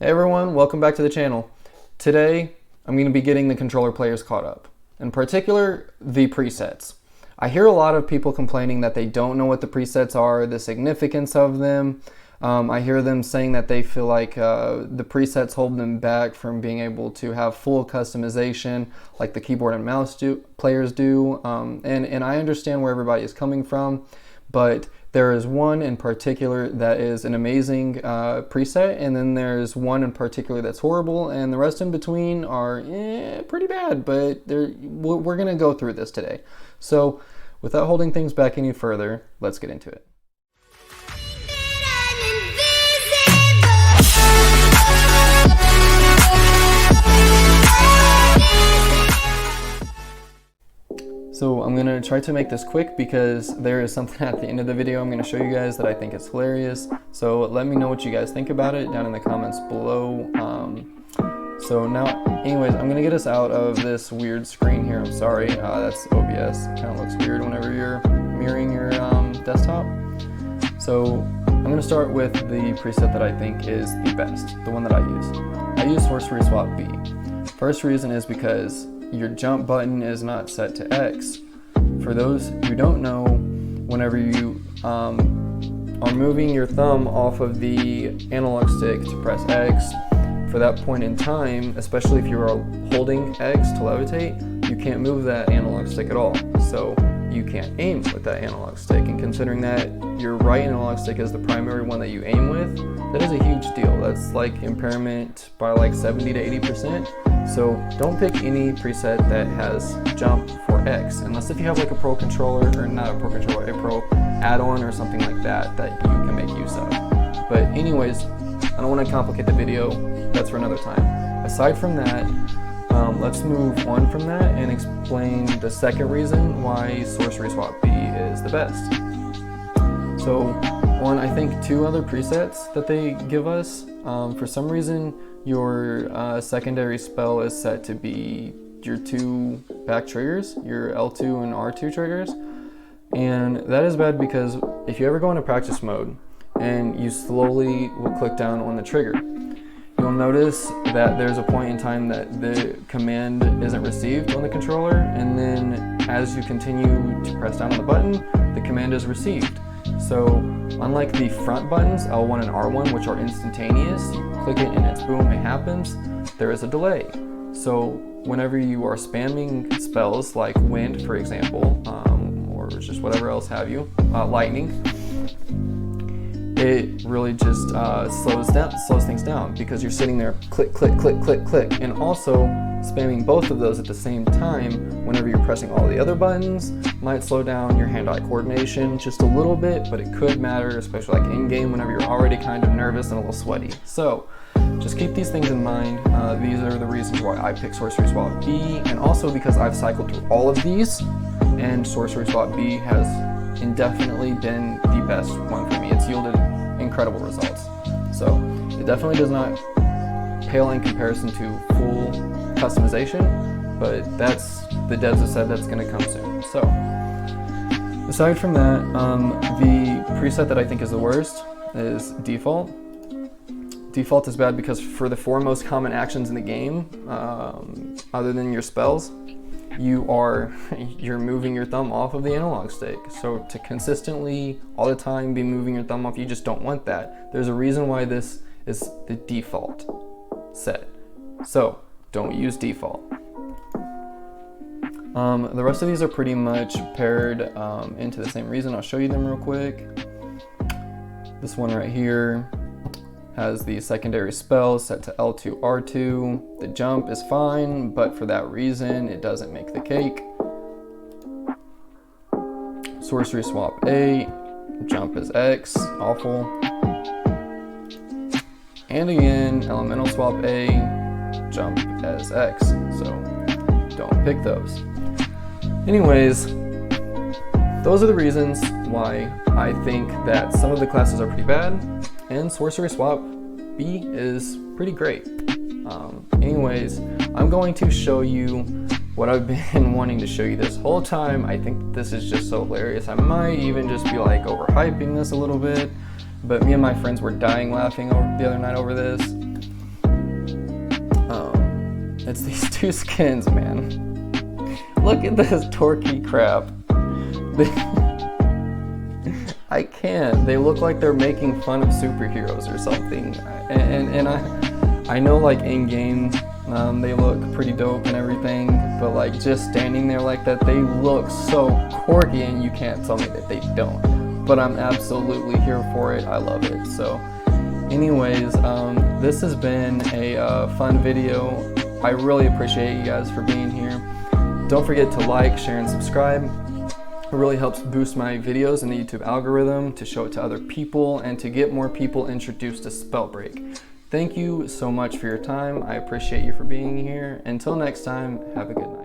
Hey everyone, welcome back to the channel. Today, I'm going to be getting the controller players caught up. In particular, the presets. I hear a lot of people complaining that they don't know what the presets are, the significance of them. I hear them saying that they feel like the presets hold them back from being able to have full customization like the keyboard and mouse players do. And I understand where everybody is coming from, but there is one in particular that is an amazing preset, and then there's one in particular that's horrible, and the rest in between are pretty bad, but we're going to go through this today. So without holding things back any further, let's get into it. So I'm going to try to make this quick because there is something at the end of the video I'm going to show you guys that I think is hilarious. So let me know what you guys think about it down in the comments below. So now, anyways, I'm going to get us out of this weird screen here. I'm sorry, that's OBS. It kind of looks weird whenever you're mirroring your desktop. So I'm going to start with the preset that I think is the best, the one that I use. I use Sorcery Swap B. First reason is because your jump button is not set to X. For those who don't know, whenever you are moving your thumb off of the analog stick to press X, for that point in time, especially if you are holding X to levitate, you can't move that analog stick at all. So you can't aim with that analog stick. And considering that your right analog stick is the primary one that you aim with, that is a huge deal. That's like impairment by like 70 to 80%. So don't pick any preset that has jump for X, unless if you have like a pro controller, or not a pro controller, a pro add-on or something like that that you can make use of. But anyways, I don't want to complicate the video, that's for another time. Aside from that, let's move on from that and explain the second reason why Sorcery Swap B is the best. So one, I think two other presets that they give us, for some reason your secondary spell is set to be your two back triggers, your L2 and R2 triggers. And that is bad because if you ever go into practice mode and you slowly will click down on the trigger, you'll notice that there's a point in time that the command isn't received on the controller, and then as you continue to press down on the button, the command is received. So unlike the front buttons, L1 and R1, which are instantaneous, you click it and it's boom, it happens, there is a delay. So whenever you are spamming spells like wind, for example, or just whatever else have you, lightning, it really just slows things down because you're sitting there click, click, click, click, click. And also spamming both of those at the same time whenever you're pressing all the other buttons might slow down your hand-eye coordination just a little bit, but it could matter, especially like in-game whenever you're already kind of nervous and a little sweaty. So just keep these things in mind. These are the reasons why I pick Sorcery Swap B, and also because I've cycled through all of these, and Sorcery Swap B has indefinitely been the best one for me. It's yielded incredible results. So it definitely does not pale in comparison to full customization, but that's, the devs have said that's going to come soon. So aside from that, the preset that I think is the worst is default. Default is bad because for the four most common actions in the game, other than your spells, you're moving your thumb off of the analog stick. So to consistently all the time be moving your thumb off, you just don't want that. There's a reason why this is the default set. So don't use default. The rest of these are pretty much paired into the same reason. I'll show you them real quick. This one right here has the secondary spell set to L2, R2. The jump is fine, but for that reason, it doesn't make the cake. Sorcery Swap A, jump is X, awful. And again, Elemental Swap A, jump as X, so don't pick those. Anyways, those are the reasons why I think that some of the classes are pretty bad, and Sorcery Swap B is pretty great. Anyways, I'm going to show you what I've been wanting to show you this whole time. I think this is just so hilarious. I might even just be like overhyping this a little bit, but me and my friends were dying laughing the other night over this. It's these two skins, man. Look at this torquey crap. I can't. They look like they're making fun of superheroes or something. And I know like in game they look pretty dope and everything, but like just standing there like that, they look so quirky, and you can't tell me that they don't. But I'm absolutely here for it. I love it. So anyways, this has been a fun video. I really appreciate you guys for being here. Don't forget to like, share, and subscribe. It really helps boost my videos in the YouTube algorithm to show it to other people and to get more people introduced to Spellbreak. Thank you so much for your time. I appreciate you for being here. Until next time, have a good night.